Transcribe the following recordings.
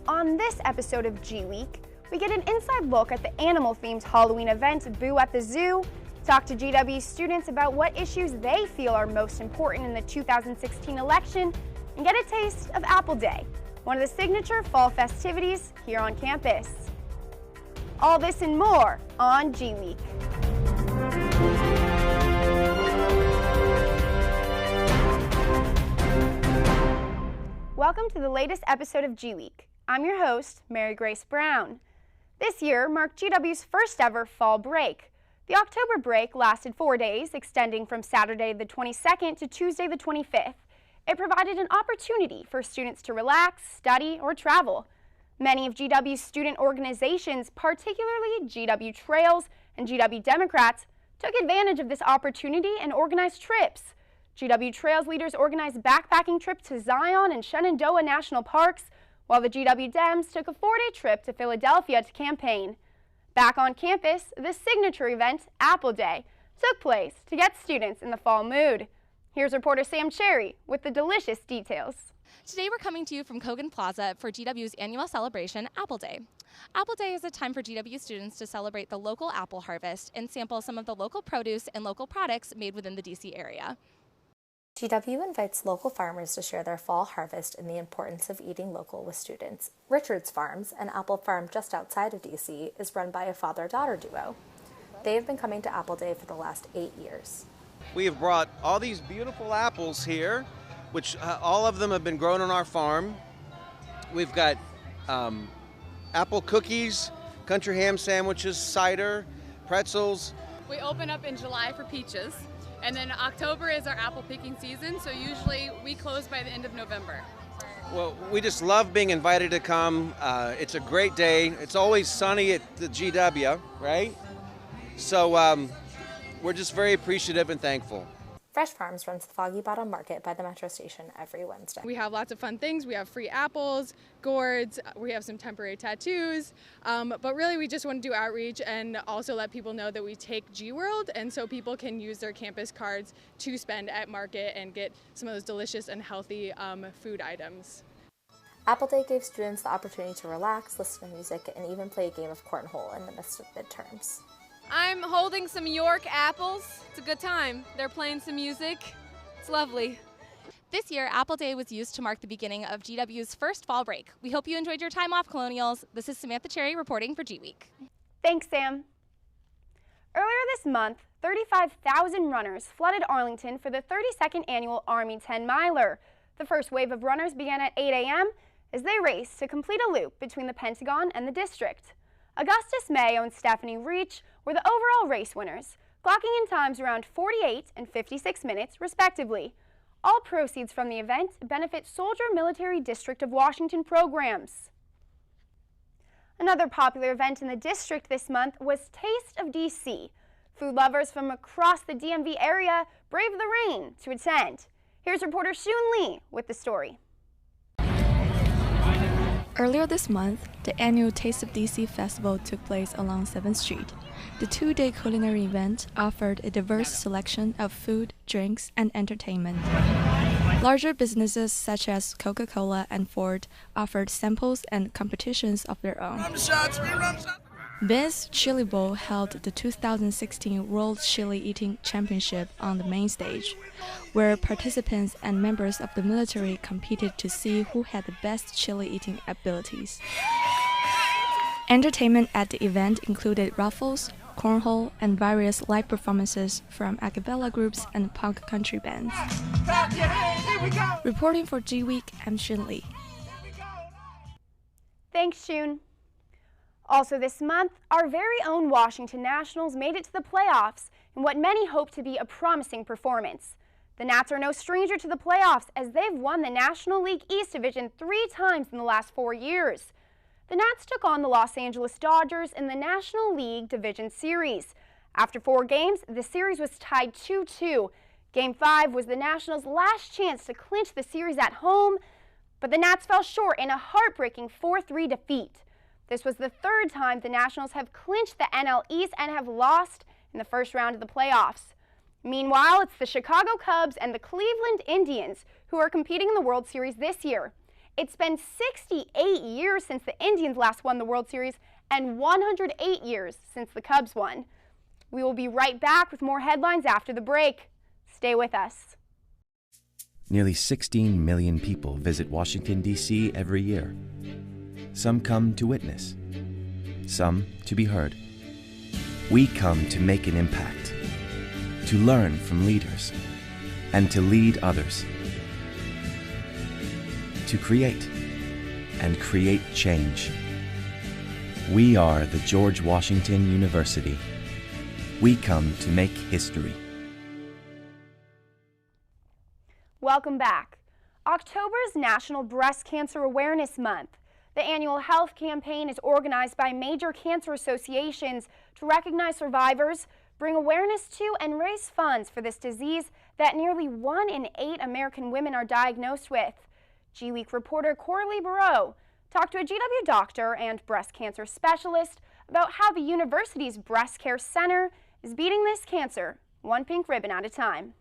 On this episode of GWeek, we get an inside look at the animal-themed Halloween event, Boo at the Zoo, talk to GW students about what issues they feel are most important in the 2016 election, and get a taste of Apple Day, one of the signature fall festivities here on campus. All this and more on GWeek. Welcome to the latest episode of GWeek. I'm your host, Mary Grace Brown. This year marked GW's first ever fall break. The October break lasted 4 days, extending from Saturday the 22nd to Tuesday the 25th. It provided an opportunity for students to relax, study, or travel. Many of GW's student organizations, particularly GW Trails and GW Democrats, took advantage of this opportunity and organized trips. GW Trails leaders organized backpacking trips to Zion and Shenandoah National Parks, while the GW Dems took a 4-day trip to Philadelphia to campaign. Back on campus, the signature event, Apple Day, took place to get students in the fall mood. Here's reporter Sam Cherry with the delicious details. Today we're coming to you from Kogan Plaza for GW's annual celebration, Apple Day. Apple Day is a time for GW students to celebrate the local apple harvest and sample some of the local produce and local products made within the DC area. GW invites local farmers to share their fall harvest and the importance of eating local with students. Richard's Farms, an apple farm just outside of DC, is run by a father-daughter duo. They have been coming to Apple Day for the last 8 years. We have brought all these beautiful apples here, which all of them have been grown on our farm. We've got apple cookies, country ham sandwiches, cider, pretzels. We open up in July for peaches. And then October is our apple picking season, so usually we close by the end of November. Well, we just love being invited to come. It's a great day. It's always sunny at the GW, right? So we're just very appreciative and thankful. Fresh Farms runs the Foggy Bottom Market by the Metro Station every Wednesday. We have lots of fun things. We have free apples, gourds, we have some temporary tattoos, but really we just want to do outreach and also let people know that we take GWorld, and so people can use their campus cards to spend at market and get some of those delicious and healthy food items. Apple Day gave students the opportunity to relax, listen to music, and even play a game of cornhole in the midst of midterms. I'm holding some York apples. It's a good time. They're playing some music. It's lovely. This year, Apple Day was used to mark the beginning of GW's first fall break. We hope you enjoyed your time off, Colonials. This is Samantha Cherry reporting for GWeek. Thanks, Sam. Earlier this month, 35,000 runners flooded Arlington for the 32nd annual Army 10-miler. The first wave of runners began at 8 a.m. as they raced to complete a loop between the Pentagon and the district. Augustus Mayo and Stephanie Reach were the overall race winners, clocking in times around 48 and 56 minutes, respectively. All proceeds from the event benefit Soldier Military District of Washington programs. Another popular event in the district this month was Taste of DC. Food lovers from across the DMV area braved the rain to attend. Here's reporter Shun Lee with the story. Earlier this month, the annual Taste of DC festival took place along 7th Street. The 2-day culinary event offered a diverse selection of food, drinks, and entertainment. Larger businesses such as Coca-Cola and Ford offered samples and competitions of their own. Ben's Chili Bowl held the 2016 World Chili Eating Championship on the main stage, where participants and members of the military competed to see who had the best chili eating abilities. Entertainment at the event included raffles, cornhole, and various live performances from a cappella groups and punk country bands. Reporting for GWeek, I'm Shun Lee. Thanks, Shun. Also this month, our very own Washington Nationals made it to the playoffs in what many hope to be a promising performance. The Nats are no stranger to the playoffs as they've won the National League East Division 3 times in the last 4 years. The Nats took on the Los Angeles Dodgers in the National League Division Series. After 4 games, the series was tied 2-2. Game 5 was the Nationals' last chance to clinch the series at home, but the Nats fell short in a heartbreaking 4-3 defeat. This was the 3rd time the Nationals have clinched the NL East and have lost in the first round of the playoffs. Meanwhile, it's the Chicago Cubs and the Cleveland Indians who are competing in the World Series this year. It's been 68 years since the Indians last won the World Series and 108 years since the Cubs won. We will be right back with more headlines after the break. Stay with us. Nearly 16 million people visit Washington, D.C. every year. Some come to witness, some to be heard. We come to make an impact, to learn from leaders, and to lead others. To create and create change. We are the George Washington University. We come to make history. Welcome back. October is National Breast Cancer Awareness Month. The annual health campaign is organized by major cancer associations to recognize survivors, bring awareness to, and raise funds for this disease that nearly 1 in 8 American women are diagnosed with. GWeek reporter Coralie Barreau talked to a GW doctor and breast cancer specialist about how the university's breast care center is beating this cancer, one pink ribbon at a time.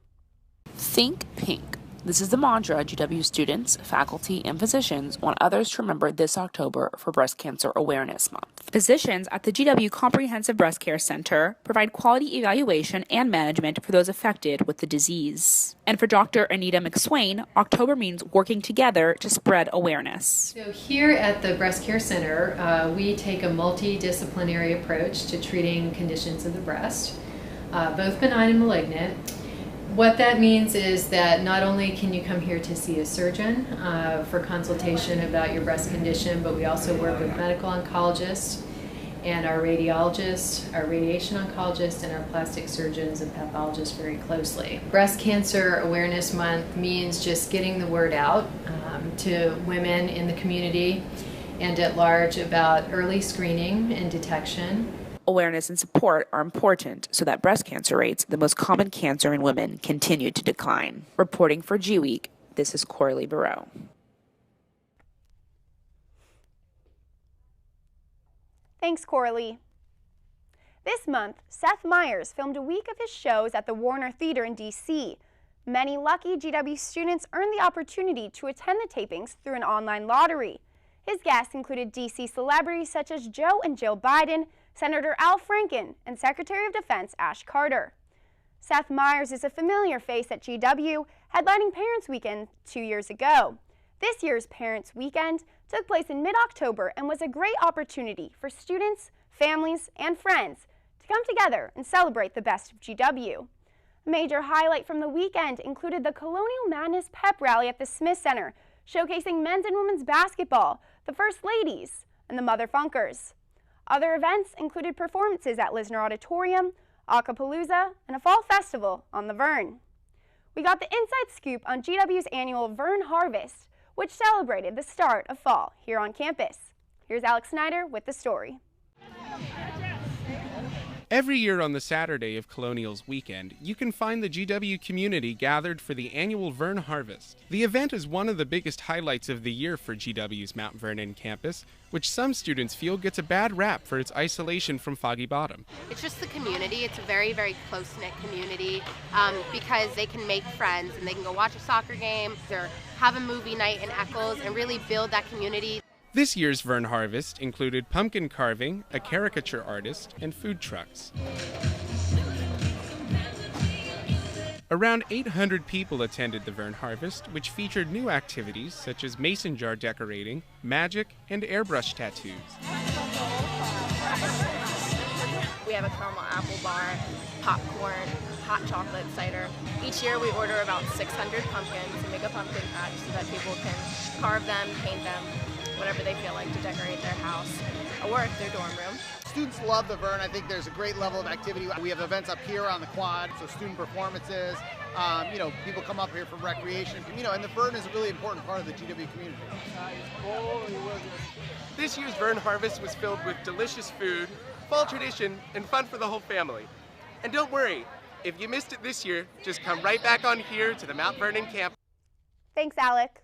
Think pink. This is the mantra GW students, faculty, and physicians want others to remember this October for Breast Cancer Awareness Month. Physicians at the GW Comprehensive Breast Care Center provide quality evaluation and management for those affected with the disease. And for Dr. Anita McSwain, October means working together to spread awareness. So here at the Breast Care Center, we take a multidisciplinary approach to treating conditions of the breast, both benign and malignant. What that means is that not only can you come here to see a surgeon for consultation about your breast condition, but we also work with medical oncologists and our radiologists, our radiation oncologists, and our plastic surgeons and pathologists very closely. Breast Cancer Awareness Month means just getting the word out to women in the community and at large about early screening and detection. Awareness and support are important so that breast cancer rates, the most common cancer in women, continue to decline. Reporting for GWeek, this is Coralie Barreau. Thanks, Coralie. This month, Seth Meyers filmed a week of his shows at the Warner Theater in D.C. Many lucky GW students earned the opportunity to attend the tapings through an online lottery. His guests included D.C. celebrities such as Joe and Jill Biden, Senator Al Franken, and Secretary of Defense Ash Carter. Seth Meyers is a familiar face at GW, headlining Parents Weekend 2 years ago. This year's Parents Weekend took place in mid-October and was a great opportunity for students, families, and friends to come together and celebrate the best of GW. A major highlight from the weekend included the Colonial Madness Pep Rally at the Smith Center, showcasing men's and women's basketball, the First Ladies, and the Mother Funkers. Other events included performances at Lisner Auditorium, Acapalooza, and a fall festival on the Vern. We got the inside scoop on GW's annual Vern Harvest, which celebrated the start of fall here on campus. Here's Alex Snyder with the story. Every year on the Saturday of Colonial's weekend, you can find the GW community gathered for the annual Vern Harvest. The event is one of the biggest highlights of the year for GW's Mount Vernon campus, which some students feel gets a bad rap for its isolation from Foggy Bottom. It's just the community. It's a very, very close-knit community because they can make friends and they can go watch a soccer game or have a movie night in Eccles and really build that community. This year's Vern Harvest included pumpkin carving, a caricature artist, and food trucks. Around 800 people attended the Vern Harvest, which featured new activities such as mason jar decorating, magic, and airbrush tattoos. We have a caramel apple bar, popcorn, hot chocolate cider. Each year we order about 600 pumpkins and make a pumpkin patch so that people can carve them, paint them, whatever they feel like to decorate their house or their dorm room. Students love the Vern. I think there's a great level of activity. We have events up here on the quad, so student performances. People come up here for recreation. And the Vern is a really important part of the GW community. This year's Vern Harvest was filled with delicious food, fall tradition, and fun for the whole family. And don't worry, if you missed it this year, just come right back on here to the Mount Vernon campus. Thanks, Alec.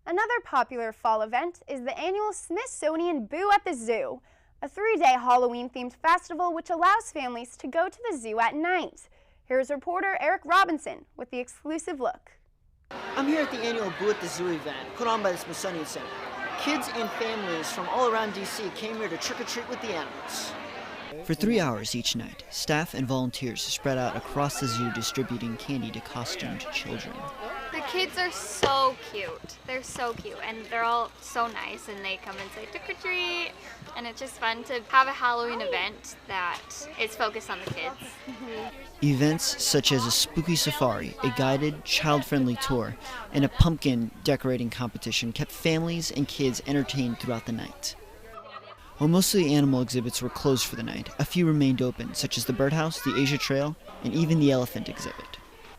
Another popular fall event is the annual Smithsonian Boo at the Zoo, a 3-day Halloween-themed festival which allows families to go to the zoo at night. Here's reporter Eric Robinson with the exclusive look. I'm here at the annual Boo at the Zoo event put on by the Smithsonian Center. Kids and families from all around DC came here to trick-or-treat with the animals. For 3 hours each night, staff and volunteers spread out across the zoo distributing candy to costumed children. The kids are so cute. They're so cute, and they're all so nice, and they come and say trick or treat, and it's just fun to have a Halloween event that is focused on the kids. Events such as a spooky safari, a guided, child-friendly tour, and a pumpkin decorating competition kept families and kids entertained throughout the night. While most of the animal exhibits were closed for the night, a few remained open, such as the birdhouse, the Asia Trail, and even the elephant exhibit.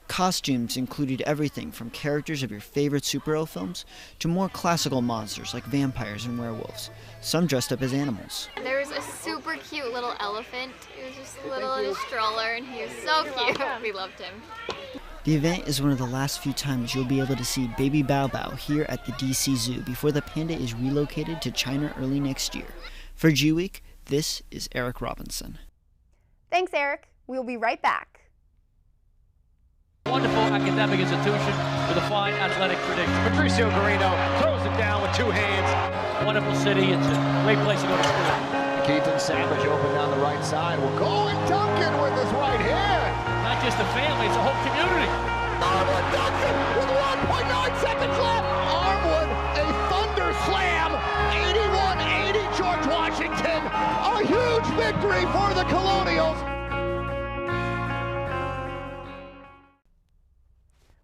Costumes included everything from characters of your favorite superhero films to more classical monsters like vampires and werewolves, some dressed up as animals. There was a super cute little elephant. He was just little in a stroller, and he was so cute. We loved him. The event is one of the last few times you'll be able to see Baby Bao Bao here at the DC Zoo before the panda is relocated to China early next year. For GWeek, this is Eric Robinson. Thanks, Eric. We'll be right back. Wonderful academic institution with a fine athletic tradition. Patricio Garino throws it down with two hands. Wonderful city. It's a great place to go to school. Keith and Savage open down the right side. We'll go and Duncan with his right hand. Not just the family, it's the whole community. Armwood Duncan with 1.9 seconds left. Armwood, a thunder slam. 81-80 George Washington. A huge victory for the Colonials.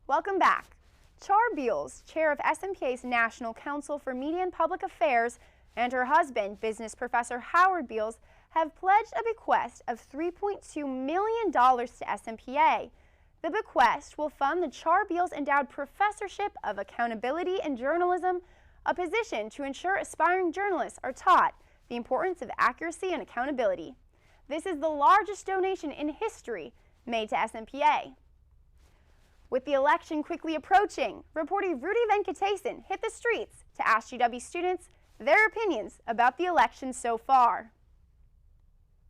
Welcome back. Char Beals, chair of SMPA's National Council for Media and Public Affairs, and her husband, business professor Howard Beals, have pledged a bequest of $3.2 million to SMPA. The bequest will fund the Char Beals Endowed Professorship of Accountability and Journalism, a position to ensure aspiring journalists are taught the importance of accuracy and accountability. This is the largest donation in history made to SMPA. With the election quickly approaching, reporter Rudy Venkatesan hit the streets to ask GW students their opinions about the election so far.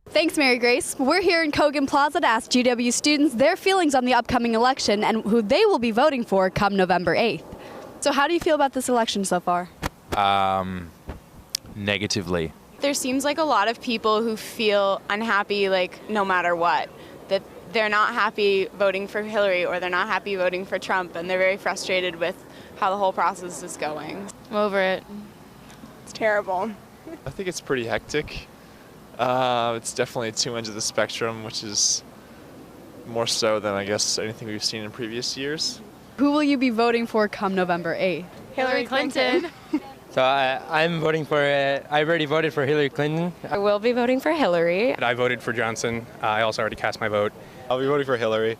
Thanks, Mary Grace. We're here in Kogan Plaza to ask GW students their feelings on the upcoming election and who they will be voting for come November 8th. So how do you feel about this election so far? Negatively. There seems like a lot of people who feel unhappy, like, no matter what. That they're not happy voting for Hillary or they're not happy voting for Trump, and they're very frustrated with how the whole process is going. I'm over it. It's terrible. I think it's pretty hectic. It's definitely two ends of the spectrum, which is more so than I guess anything we've seen in previous years. Who will you be voting for come November 8th? Hillary Clinton. So I'm voting for, I already voted for Hillary Clinton. I will be voting for Hillary. I voted for Johnson. I also already cast my vote. I'll be voting for Hillary.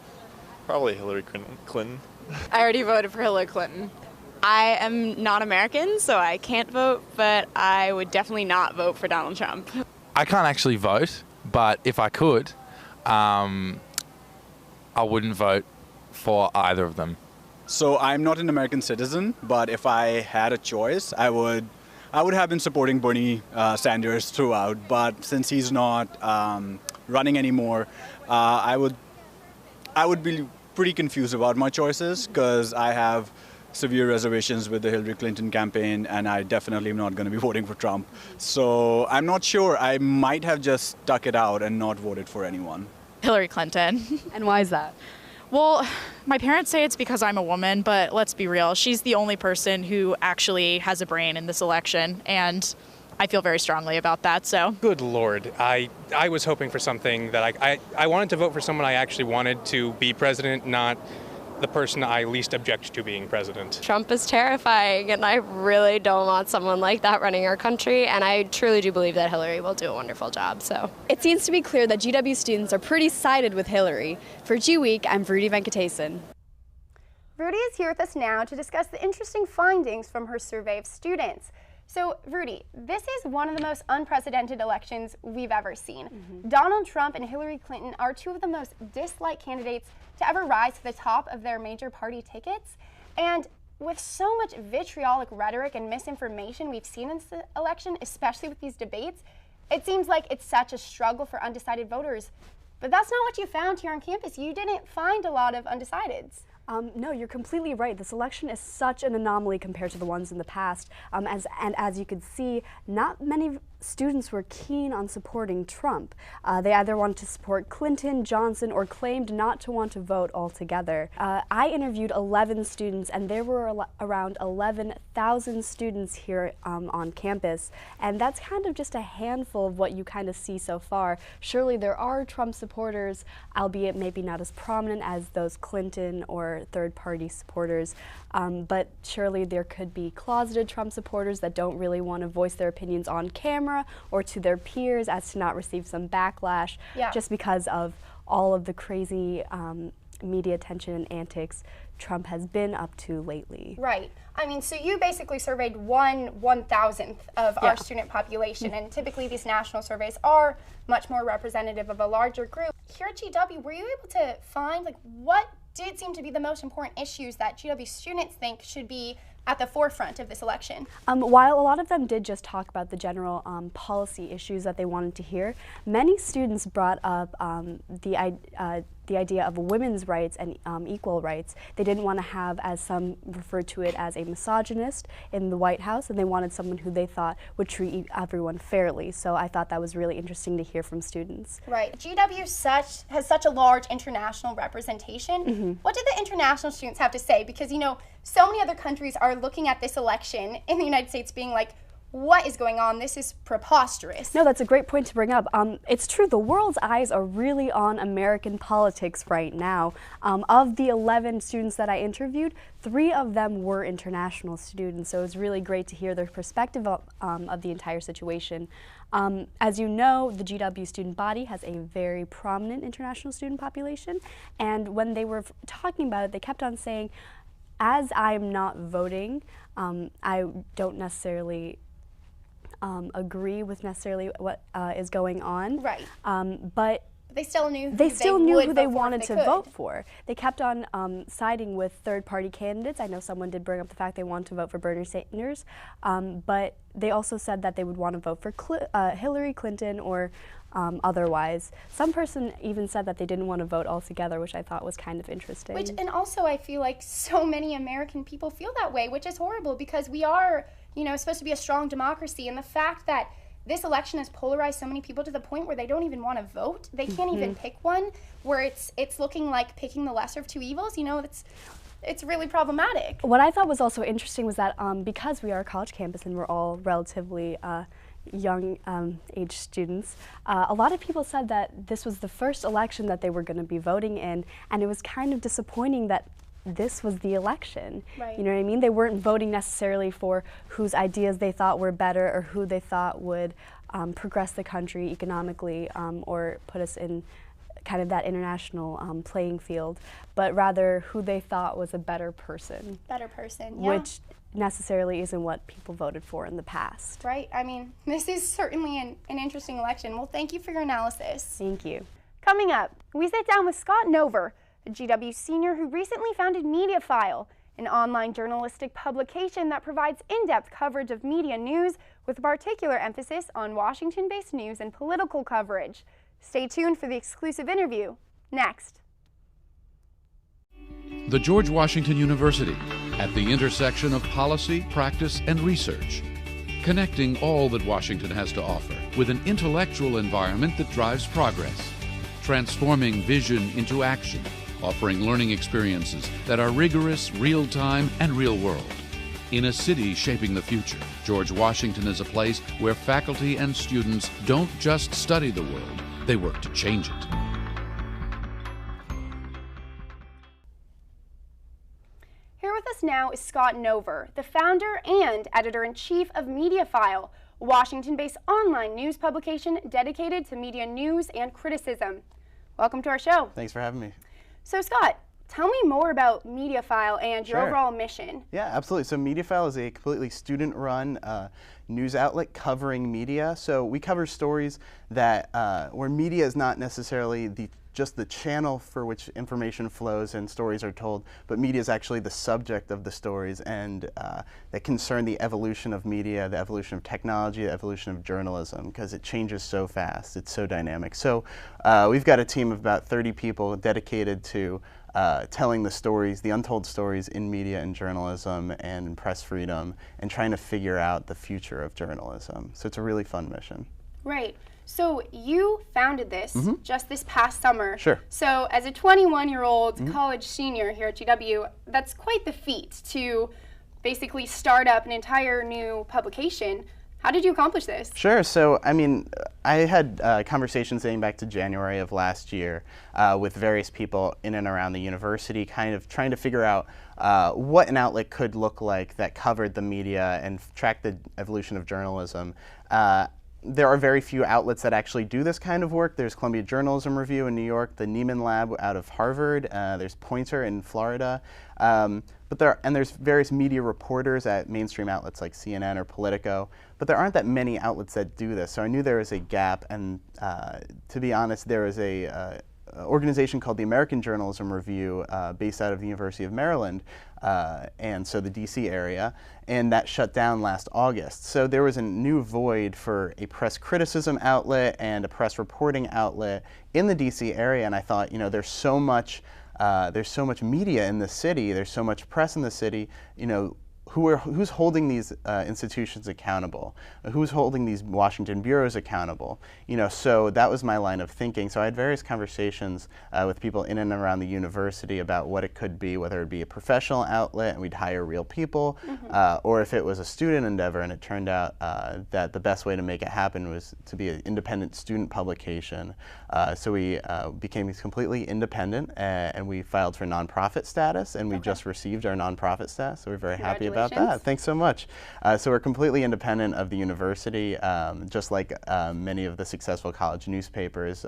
Probably Hillary Clinton. I already voted for Hillary Clinton. I am not American, so I can't vote, but I would definitely not vote for Donald Trump. I can't actually vote, but if I could, I wouldn't vote for either of them. So I'm not an American citizen, but if I had a choice, I would have been supporting Bernie Sanders throughout. But since he's not running anymore, I would be pretty confused about my choices because I have severe reservations with the Hillary Clinton campaign, and I definitely am not going to be voting for Trump. So I'm not sure. I might have just stuck it out and not voted for anyone. Hillary Clinton. And why is that? Well, my parents say it's because I'm a woman, but let's be real. She's the only person who actually has a brain in this election, and I feel very strongly about that, so. Good Lord. I was hoping for something that I wanted to vote for someone I actually wanted to be president, not the person I least object to being president. Trump is terrifying, and I really don't want someone like that running our country, and I truly do believe that Hillary will do a wonderful job, so. It seems to be clear that GW students are pretty sided with Hillary. For GWeek, I'm Rudy Venkatesan. Rudy is here with us now to discuss the interesting findings from her survey of students. So, Rudy, this is one of the most unprecedented elections we've ever seen. Donald Trump and Hillary Clinton are two of the most disliked candidates to ever rise to the top of their major party tickets. And with so much vitriolic rhetoric and misinformation we've seen in this election, especially with these debates, it seems like it's such a struggle for undecided voters. But that's not what you found here on campus. You didn't find a lot of undecideds. No, you're completely right. This election is such an anomaly compared to the ones in the past. As you could see, not many students were keen on supporting Trump. They either wanted to support Clinton, Johnson, or claimed not to want to vote altogether. I interviewed 11 students, and there were around 11,000 students here on campus, and that's kind of just a handful of what you kind of see so far. Surely there are Trump supporters, albeit maybe not as prominent as those Clinton or third-party supporters, but surely there could be closeted Trump supporters that don't really want to voice their opinions on camera or to their peers as to not receive some backlash just because of all of the crazy media attention and antics Trump has been up to lately. Right. I mean, so you basically surveyed 1/1000th of our student population, and typically these national surveys are much more representative of a larger group. Here at GW, were you able to find, like, what did seem to be the most important issues that GW students think should be at the forefront of this election? While a lot of them did just talk about the general policy issues that they wanted to hear, many students brought up the idea of women's rights and equal rights. They didn't want to have, as some referred to it, as a misogynist in the White House, and they wanted someone who they thought would treat everyone fairly. So I thought that was really interesting to hear from students. Right. GW has such a large international representation. What did the international students have to say? Because, you know, so many other countries are looking at this election in the United States being like, what is going on? This is preposterous. No, that's a great point to bring up. It's true, the world's eyes are really on American politics right now. Of the 11 students that I interviewed, 3 of them were international students, so it's really great to hear their perspective of the entire situation. As you know, the GW student body has a very prominent international student population, and when they were talking about it, they kept on saying, as I'm not voting, I don't necessarily agree with necessarily what is going on. Right. But they still knew who they wanted to vote for. They kept on siding with third-party candidates. I know someone did bring up the fact they wanted to vote for Bernie Sanders, but they also said that they would want to vote for Hillary Clinton or otherwise. Some person even said that they didn't want to vote altogether, which I thought was kind of interesting. And also I feel like so many American people feel that way, which is horrible because we are, you know, supposed to be a strong democracy, and the fact that this election has polarized so many people to the point where they don't even want to vote. They can't even pick one, where it's looking like picking the lesser of two evils. You know, it's really problematic. What I thought was also interesting was that because we are a college campus and we're all relatively young age students, a lot of people said that this was the first election that they were going to be voting in, and it was kind of disappointing that this was the election. Right. You know what I mean? They weren't voting necessarily for whose ideas they thought were better or who they thought would progress the country economically or put us in kind of that international playing field, but rather who they thought was a better person. Better person, yeah. Which necessarily isn't what people voted for in the past. Right. I mean, this is certainly an interesting election. Well, thank you for your analysis. Thank you. Coming up, we sit down with Scott Nover, a GW senior who recently founded MediaFile, an online journalistic publication that provides in-depth coverage of media news with a particular emphasis on Washington-based news and political coverage. Stay tuned for the exclusive interview next. The George Washington University, at the intersection of policy, practice, and research, connecting all that Washington has to offer with an intellectual environment that drives progress, transforming vision into action, offering learning experiences that are rigorous, real-time, and real-world. In a city shaping the future, George Washington is a place where faculty and students don't just study the world, they work to change it. Here with us now is Scott Nover, the founder and editor-in-chief of MediaFile, a Washington-based online news publication dedicated to media news and criticism. Welcome to our show. Thanks for having me. So Scott, tell me more about MediaFile and your overall mission. Yeah, absolutely. So MediaFile is a completely student-run news outlet covering media. So we cover stories that where media is not necessarily just the channel for which information flows and stories are told, but media is actually the subject of the stories, and that concern the evolution of media, the evolution of technology, the evolution of journalism, because it changes so fast, it's so dynamic. So we've got a team of about 30 people dedicated to telling the stories, the untold stories in media and journalism and in press freedom, and trying to figure out the future of journalism. So it's a really fun mission. Right. So you founded this just this past summer. Sure. So as a 21-year-old college senior here at GW, that's quite the feat to basically start up an entire new publication. How did you accomplish this? Sure. So, I mean, I had conversations dating back to January of last year with various people in and around the university, kind of trying to figure out what an outlet could look like that covered the media and tracked the evolution of journalism. There are very few outlets that actually do this kind of work. There's Columbia Journalism Review in New York, the Neiman Lab out of Harvard, there's Poynter in Florida, but there's various media reporters at mainstream outlets like CNN or Politico, but there aren't that many outlets that do this. So I knew there was a gap, and to be honest, there was a organization called the American Journalism Review based out of the University of Maryland, and so the DC area, and that shut down last August. So there was a new void for a press criticism outlet and a press reporting outlet in the DC area, and I thought, you know, there's so much media in the city, there's so much press in the city, you know, who's holding these institutions accountable? Who's holding these Washington bureaus accountable? You know, so that was my line of thinking. So I had various conversations with people in and around the university about what it could be, whether it be a professional outlet and we'd hire real people, or if it was a student endeavor. And it turned out that the best way to make it happen was to be an independent student publication. So we became completely independent, and we filed for nonprofit status, and we just received our nonprofit status. So we're very happy about that. Thanks so much. So we're completely independent of the university, just like many of the successful college newspapers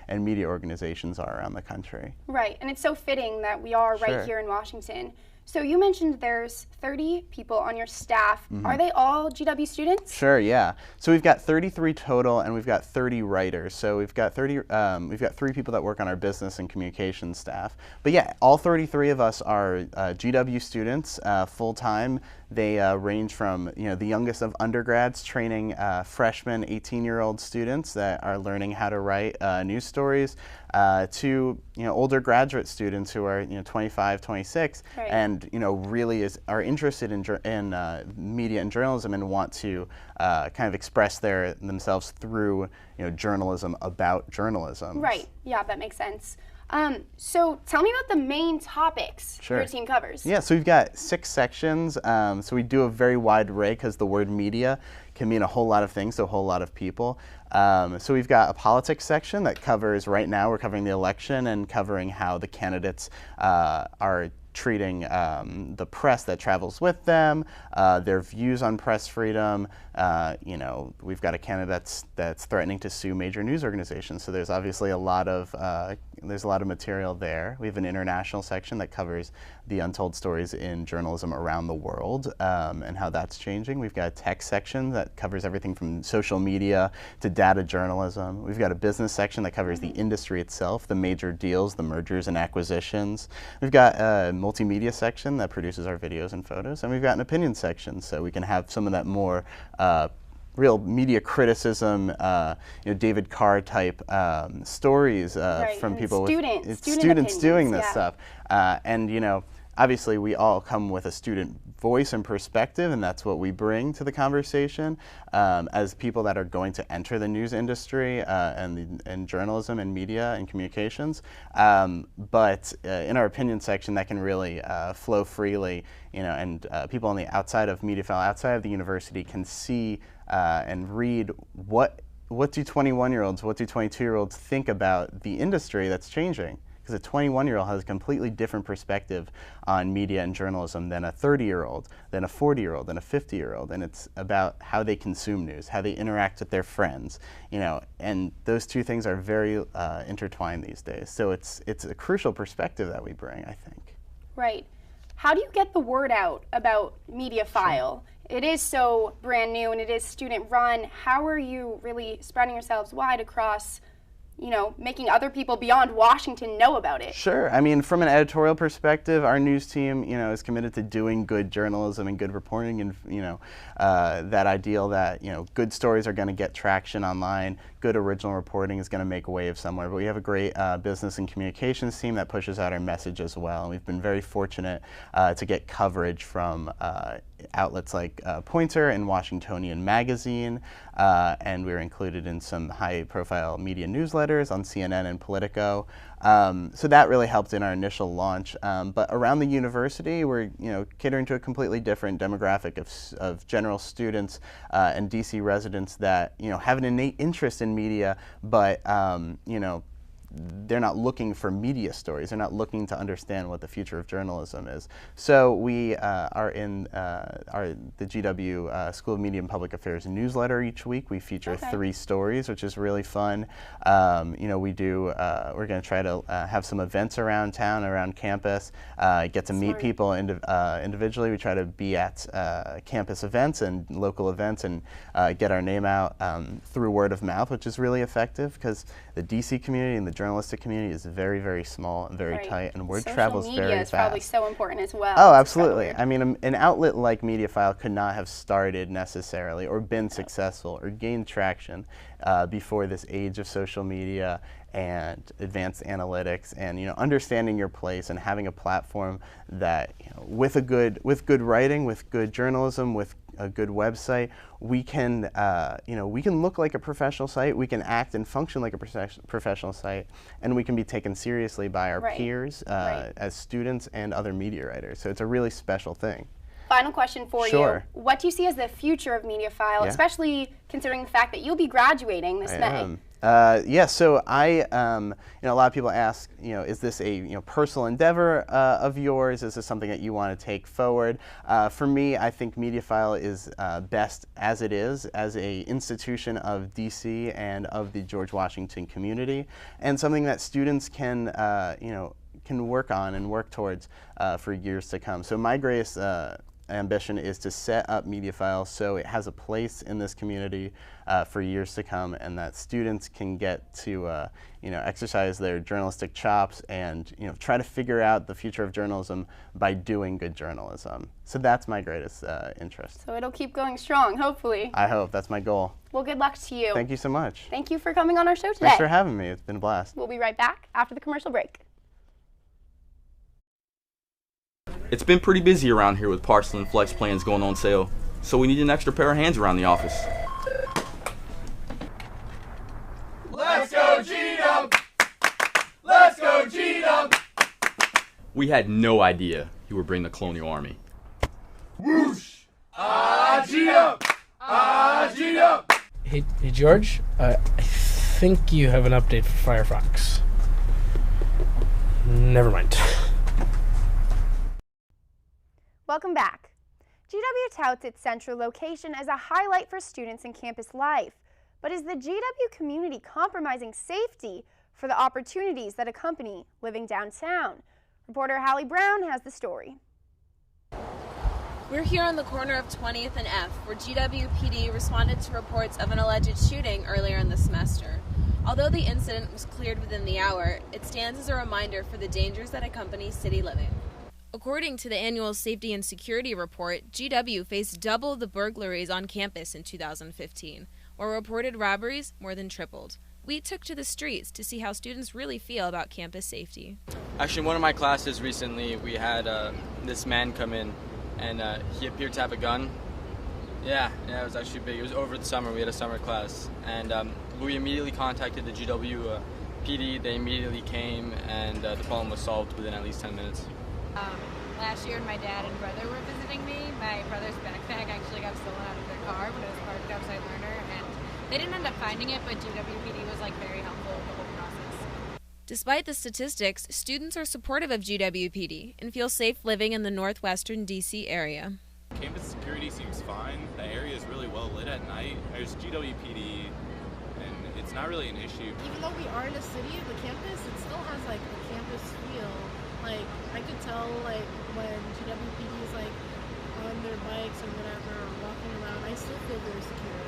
and media organizations are around the country. Right, and it's so fitting that we are right here in Washington. So you mentioned there's 30 people on your staff. Are they all GW students? Sure, yeah. So we've got 33 total, and we've got 30 writers. So we've got 3 people that work on our business and communications staff. But yeah, all 33 of us are GW students, full time. They range from, you know, the youngest of undergrads training freshmen, 18-year-old students that are learning how to write news stories, to, you know, older graduate students who are, you know, 25, 26, and, you know, really are interested in media and journalism and want to kind of express themselves through, you know, journalism about journalism. Right. Yeah, that makes sense. So tell me about the main topics your team covers. Yeah, so we've got 6 sections. So we do a very wide array because the word media can mean a whole lot of things to a whole lot of people. So we've got a politics section that covers, right now we're covering the election and covering how the candidates are treating the press that travels with them, their views on press freedom. You know, we've got a candidate that's threatening to sue major news organizations. So there's obviously a lot of material there. We have an international section that covers the untold stories in journalism around the world and how that's changing. We've got a tech section that covers everything from social media to data journalism. We've got a business section that covers the industry itself, the major deals, the mergers and acquisitions. We've got a multimedia section that produces our videos and photos, and we've got an opinion section, so we can have some of that more real media criticism, you know, David Carr type stories from and people students doing this stuff. And, you know, obviously we all come with a student voice and perspective, and that's what we bring to the conversation as people that are going to enter the news industry and journalism and media and communications. But in our opinion section, that can really flow freely, you know, and people on the outside of MediaFile, outside of the university, can see and read what do 21-year-olds, what do 22-year-olds think about the industry that's changing. Because a 21-year-old has a completely different perspective on media and journalism than a 30-year-old, than a 40-year-old, than a 50-year-old, and it's about how they consume news, how they interact with their friends, you know, and those two things are very intertwined these days. So it's a crucial perspective that we bring, I think. Right. How do you get the word out about MediaFile? It is so brand new and it is student run. How are you really spreading yourselves wide across making other people beyond Washington know about it? Sure. I mean, from an editorial perspective, our news team, is committed to doing good journalism and good reporting, and that ideal that good stories are going to get traction online. Good original reporting is going to make a wave somewhere. But we have a great business and communications team that pushes out our message as well. And we've been very fortunate to get coverage from outlets like Pointer and Washingtonian Magazine, and we were included in some high-profile media newsletters on CNN and Politico. So that really helped in our initial launch. But around the university, we're catering to a completely different demographic of general students and DC residents that have an innate interest in media, but they're not looking for media stories. They're not looking to understand what the future of journalism is. So we are in the GW School of Media and Public Affairs newsletter each week. We feature 3 stories, which is really fun. We're going to try to have some events around town, around campus, get to meet people individually. We try to be at campus events and local events and get our name out through word of mouth, which is really effective because the DC community and the journalistic community is very, very small and very tight, and word travels very fast. Social media is probably so important as well. Oh, absolutely. I mean, an outlet like Mediafile could not have started necessarily or been successful or gained traction before this age of social media and advanced analytics and understanding your place and having a platform that with good writing, with good journalism, with a good website, we can look like a professional site, we can act and function like a professional site, and we can be taken seriously by our peers as students and other media writers. So it's a really special thing. Final question for you. What do you see as the future of Mediafile, especially considering the fact that you'll be graduating this May? So a lot of people ask, is this a personal endeavor of yours? Is this something that you want to take forward? For me, I think Mediafile is best as it is, as a institution of DC and of the George Washington community, and something that students can work on and work towards for years to come. So my greatest ambition is to set up Mediafile so it has a place in this community for years to come, and that students can get to exercise their journalistic chops and try to figure out the future of journalism by doing good journalism. So that's my greatest interest. So it'll keep going strong, hopefully. I hope. That's my goal. Well, good luck to you. Thank you so much. Thank you for coming on our show today. Thanks for having me. It's been a blast. We'll be right back after the commercial break. It's been pretty busy around here with parcel and flex plans going on sale, so we need an extra pair of hands around the office. Let's go G-Dub! Let's go G-Dub! We had no idea you were bringing the Colonial Army. Whoosh! Ah, G-Dub! Ah, G-Dub! Hey George, I think you have an update for Firefox. Never mind. Welcome back. GW touts its central location as a highlight for students and campus life. But is the GW community compromising safety for the opportunities that accompany living downtown? Reporter Hallie Brown has the story. We're here on the corner of 20th and F, where GWPD responded to reports of an alleged shooting earlier in the semester. Although the incident was cleared within the hour, it stands as a reminder for the dangers that accompany city living. According to the annual Safety and Security Report, GW faced double the burglaries on campus in 2015, while reported robberies more than tripled. We took to the streets to see how students really feel about campus safety. Actually, in one of my classes recently, we had this man come in, and he appeared to have a gun. Yeah, it was actually big. It was over the summer. We had a summer class, and we immediately contacted the GW PD. They immediately came, and the problem was solved within at least 10 minutes. Last year, my dad and brother were visiting me. My brother's backpack actually got stolen out of their car when it was parked outside Lerner, and they didn't end up finding it, but GWPD was very helpful in the whole process. Despite the statistics, students are supportive of GWPD and feel safe living in the northwestern DC area. Campus security seems fine. The area is really well lit at night. There's GWPD, and it's not really an issue. Even though we are in a city, the campus, it still has a campus feel. I could tell when GWPD is on their bikes or whatever, or walking around, I still feel very secure.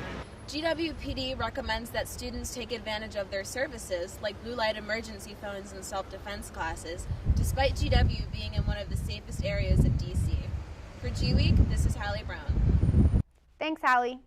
GWPD recommends that students take advantage of their services, like blue light emergency phones and self-defense classes, despite GW being in one of the safest areas of DC. For GWeek, this is Hallie Brown. Thanks, Hallie.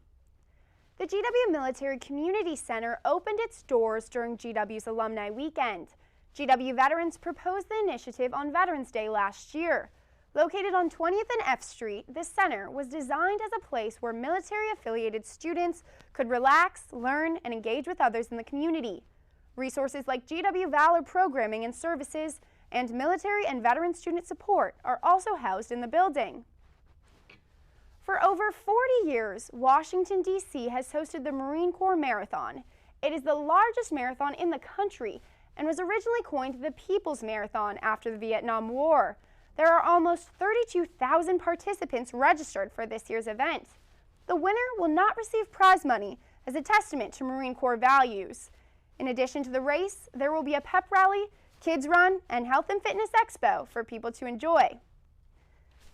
The GW Military Community Center opened its doors during GW's Alumni Weekend. GW veterans proposed the initiative on Veterans Day last year. Located on 20th and F Street, this center was designed as a place where military-affiliated students could relax, learn, and engage with others in the community. Resources like GW Valor programming and services and military and veteran student support are also housed in the building. For over 40 years, Washington, D.C. has hosted the Marine Corps Marathon. It is the largest marathon in the country and was originally coined the People's Marathon after the Vietnam War. There are almost 32,000 participants registered for this year's event. The winner will not receive prize money as a testament to Marine Corps values. In addition to the race, there will be a pep rally, kids run, and health and fitness expo for people to enjoy.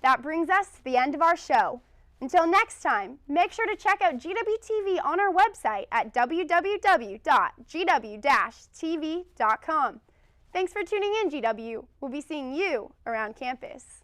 That brings us to the end of our show. Until next time, make sure to check out GWTV on our website at www.gw-tv.com. Thanks for tuning in, GW. We'll be seeing you around campus.